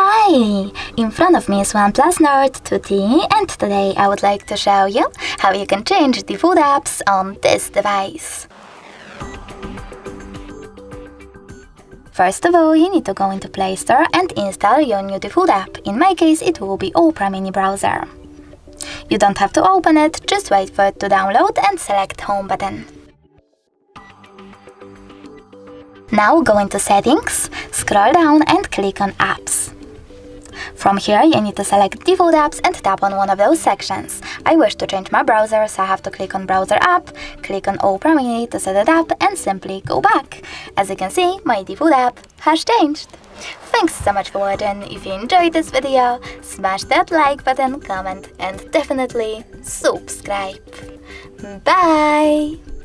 Hi! In front of me is OnePlus Nord 2T, and today I would like to show you how you can change default apps on this device. First of all, you need to go into Play Store and install your new default app. In my case, it will be Opera mini browser. You don't have to open it, just wait for it to download and select Home button. Now go into Settings, scroll down and click on Apps. From here, you need to select Default Apps and tap on one of those sections. I wish to change my browser, so I have to click on Browser App, click on Opera Mini to set it up, and simply go back. As you can see, my default app has changed. Thanks so much for watching. If you enjoyed this video, smash that like button, comment, and definitely subscribe. Bye!